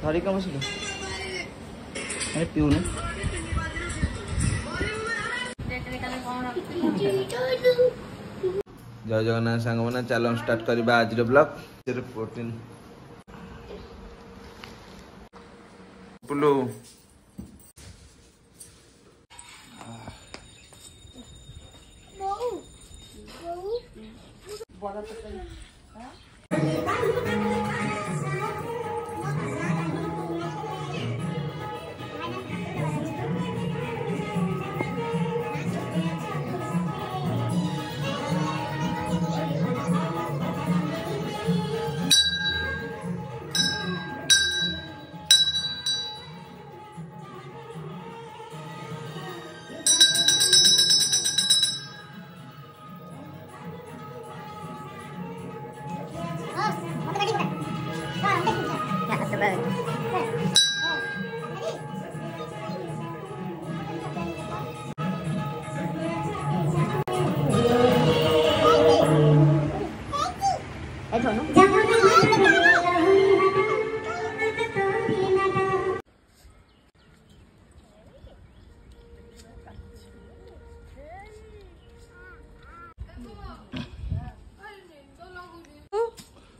ଧରି କମ ବସିଲୁ ମାନେ ପିଉନୁ। जय जगन्नाथ सांग मैंने चलो स्टार्ट करवा आज ब्लॉग प्रोटीन पुलू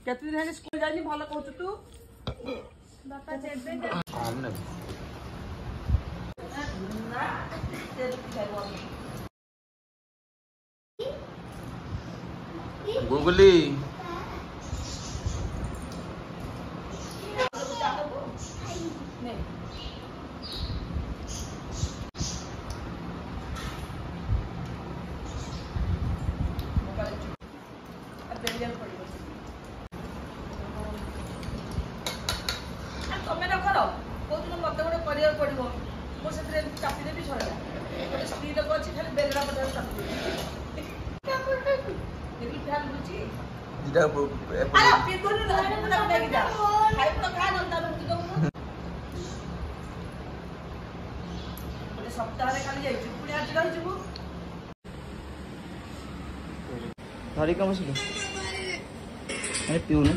केते दिन हेले स्कूल जानी भलो कहू तू बापा जेबे गुगली धरी कम बसिलु ମାନେ ପିଉନୁ।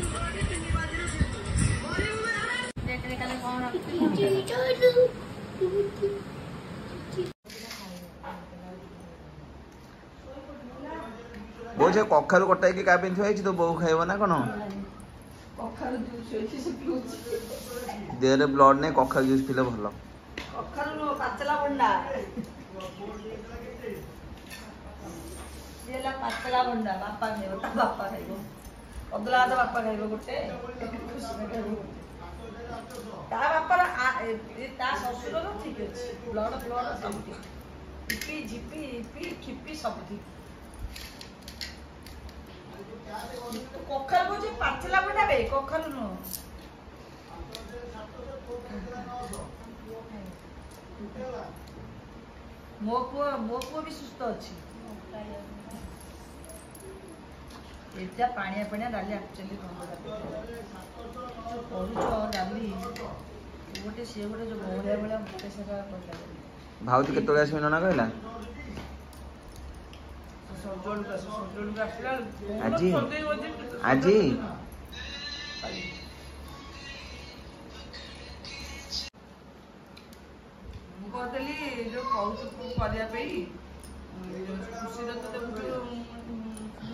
ବୋଉ ସେ କଖାରୁ କଟାଇକି କା ପାଇଁ ଥୁଆ ହେଇଛି ତ ବୋଉ ଖାଇବ ନା କଣ? ଦେହରେ ବ୍ଲଡ ନାହିଁ କଖାରୁ ଜୁସ୍ ପିଲେ ଭଲ। ପାଚଲା ଭଣ୍ଡା ପାତଳା ଭଣ୍ଡା ବାପା ଖାଇବ ତା ବାପା ଖାଇବ ଅଦଲା ତ ବାପା ଖାଇବ ଗୋଟେ ତା ବାପାର ତା ଶ୍ୱଶୁରର ଠିକ ଅଛି ବ୍ଲଡ ବ୍ଲଡ ସବୁ ଠିକ ଝିପି ଝିପି ଝିପି ଖିପି ସବୁ ଠିକ। କଖାରୁ କହୁଛି ପାଚିଲା ଭଣ୍ଡା ବେ କଖାରୁ ନୁହଁ। ମୋ ପୁଅ ବି ସୁସ୍ଥ ଅଛି। ଏଟା ପାଣିଆ ପାଣିଆ ଡାଲି ଆକ୍ଚୁଆଲି କରୁଛ ଡାଲି ଗୋଟେ ସିଏ ଗୋଟେ ଯୋଉ ବହଳିଆ ଭଳିଆ ମତେ ସେଟା ଭଲ ଲାଗେ। ଭାଉଜ କେତେବେଳେ ଆସିବେ ନନା କହିଲା? ଆଜି ଆଜି ମୁଁ କହୁଥିଲି ଯୋଉ କହୁଛୁ କରିବା ପାଇଁ ଖୁସିରେ ତ ଦେଖୁଛୁ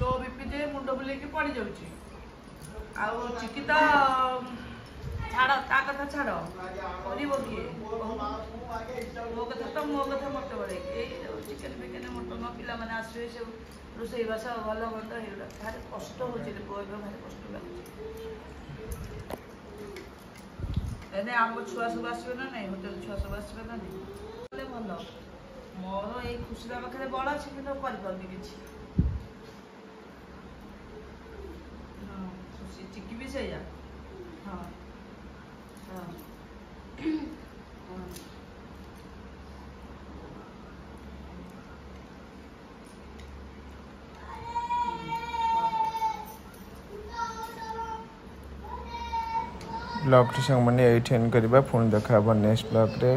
लो बीपी जे मुंड बुलेकी पड़ जाऊँगी आउ चिकी तो छाड़ ता कथा छाड़ कर किए मो कथा तो मो कथा मत बड़े चिकेन फिकेन मटन पिला मैंने आसवे सब रोसई बास भल मंद हो भारी कष्ट हो भारी कष्ट लगे आम छुआ सब आसवे ना नहीं होटेल छुआ सब आसवे ना नहीं भल मोर ये खुशी पाखे बल अच्छे कि किसी चिकी भी से हाँ हाँ ब्लॉग संग मैंने एंड करवा पुणी देखा नेक्स्ट ब्लॉग रे।